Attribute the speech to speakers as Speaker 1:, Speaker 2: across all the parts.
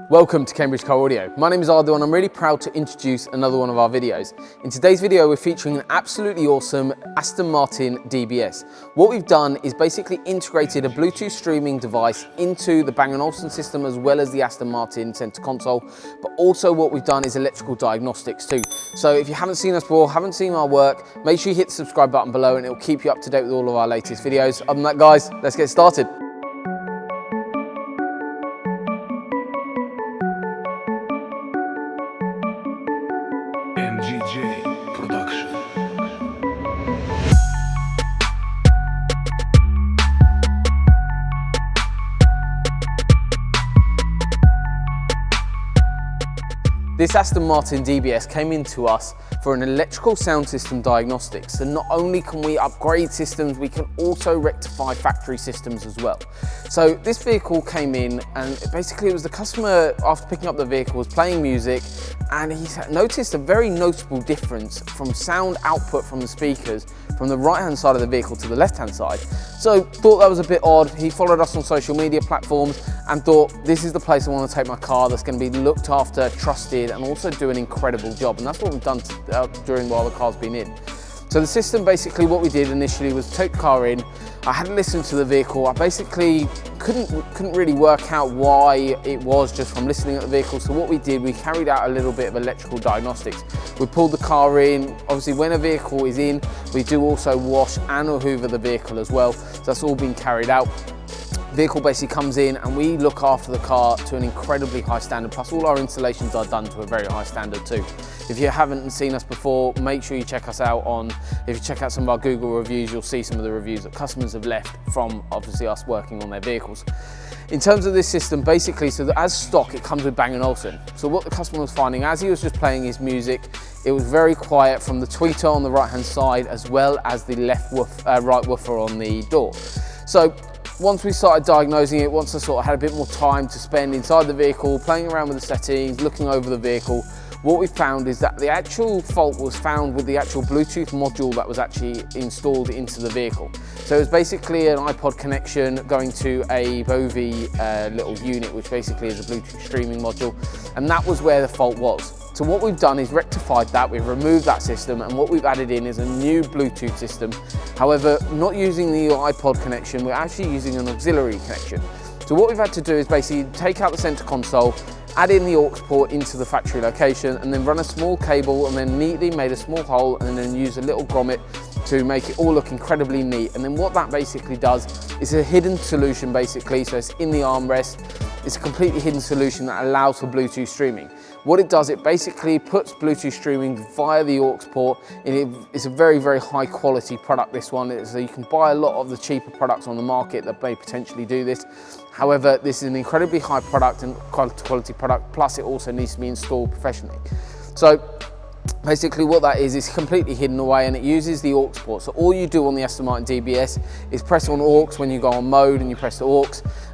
Speaker 1: Welcome to Cambridge Car Audio. My name is Ardo and I'm really proud to introduce another one of our videos. In today's video we're featuring an absolutely awesome Aston Martin DBS. What we've done is basically integrated a Bluetooth streaming device into the Bang & Olufsen system as well as the Aston Martin center console, but also what we've done is electrical diagnostics too. So if you haven't seen us before, haven't seen our work, make sure you hit the subscribe button below and it will keep you up to date with all of our latest videos. Other than that guys, let's get started.
Speaker 2: Production.
Speaker 1: This Aston Martin DBS came into us for an electrical sound system diagnostics. And not only can we upgrade systems, we can also rectify factory systems as well. So this vehicle came in and basically it was the customer, after picking up the vehicle, was playing music and he noticed a very noticeable difference from sound output from the speakers from the right-hand side of the vehicle to the left-hand side. So thought that was a bit odd. He followed us on social media platforms and thought, this is the place I want to take my car that's going to be looked after, trusted, and also do an incredible job. And that's what we've done while the car's been in. So the system, basically what we did initially was take the car in. I had listened to the vehicle. I basically couldn't really work out why it was just from listening at the vehicle. So what we did, we carried out a little bit of electrical diagnostics. We pulled the car in. Obviously when a vehicle is in, we do also wash and hoover the vehicle as well. So that's all been carried out. Vehicle basically comes in and we look after the car to an incredibly high standard, plus all our installations are done to a very high standard too. If you haven't seen us before, make sure you check us out if you check out some of our Google reviews, you'll see some of the reviews that customers have left from obviously us working on their vehicles. In terms of this system, basically, so that as stock, it comes with Bang & Olufsen. So what the customer was finding, as he was just playing his music, it was very quiet from the tweeter on the right-hand side, as well as the right woofer on the door. So once we started diagnosing it, once I sort of had a bit more time to spend inside the vehicle, playing around with the settings, looking over the vehicle, what we found is that the actual fault was found with the actual Bluetooth module that was actually installed into the vehicle. So it was basically an iPod connection going to a Bovi little unit, which basically is a Bluetooth streaming module, and that was where the fault was. So what we've done is rectified that, we've removed that system, and what we've added in is a new Bluetooth system. However, not using the iPod connection, we're actually using an auxiliary connection. So what we've had to do is basically take out the center console, add in the aux port into the factory location, and then run a small cable and then neatly made a small hole and then use a little grommet to make it all look incredibly neat. And then what that basically does is a hidden solution basically, so it's in the armrest. It's a completely hidden solution that allows for Bluetooth streaming. What it does, it basically puts Bluetooth streaming via the aux port, and it's a very, very high quality product, this one. So you can buy a lot of the cheaper products on the market that may potentially do this. However, this is an incredibly high product and quality product, plus it also needs to be installed professionally. So basically what that is completely hidden away and it uses the aux port. So all you do on the Aston Martin DBS is press on aux when you go on mode and you press the aux,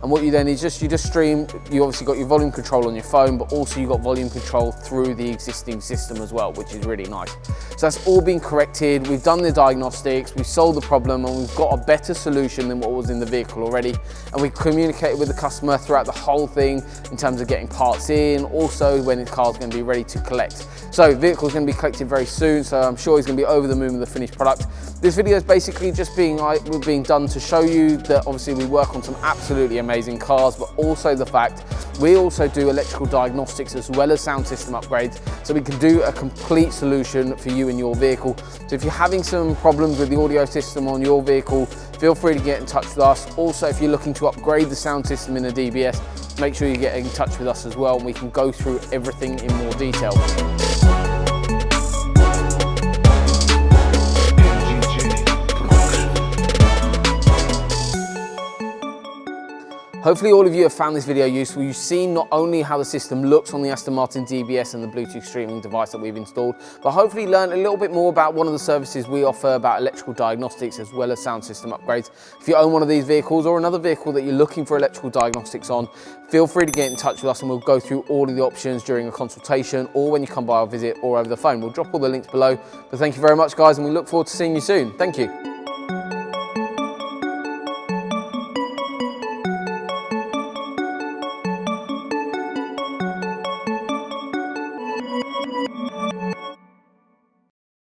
Speaker 1: and what you then is you just stream. You obviously got your volume control on your phone, but also you got volume control through the existing system as well, which is really nice. So that's all been corrected. We've done the diagnostics, we've solved the problem, and we've got a better solution than what was in the vehicle already. And we communicated with the customer throughout the whole thing in terms of getting parts in, also when his car's going to be ready to collect. So the vehicle's going to be collected very soon, so I'm sure he's going to be over the moon with the finished product. This video is basically just being done to show you that obviously we work on some absolutely amazing cars, but also the fact we also do electrical diagnostics as well as sound system upgrades, so we can do a complete solution for you and your vehicle. So if you're having some problems with the audio system on your vehicle, feel free to get in touch with us. Also, if you're looking to upgrade the sound system in a DBS, make sure you get in touch with us as well, and we can go through everything in more detail. Hopefully all of you have found this video useful. You've seen not only how the system looks on the Aston Martin DBS and the Bluetooth streaming device that we've installed, but hopefully learned a little bit more about one of the services we offer about electrical diagnostics as well as sound system upgrades. If you own one of these vehicles or another vehicle that you're looking for electrical diagnostics on, feel free to get in touch with us and we'll go through all of the options during a consultation or when you come by our visit or over the phone. We'll drop all the links below. But thank you very much, guys, and we look forward to seeing you soon. Thank you.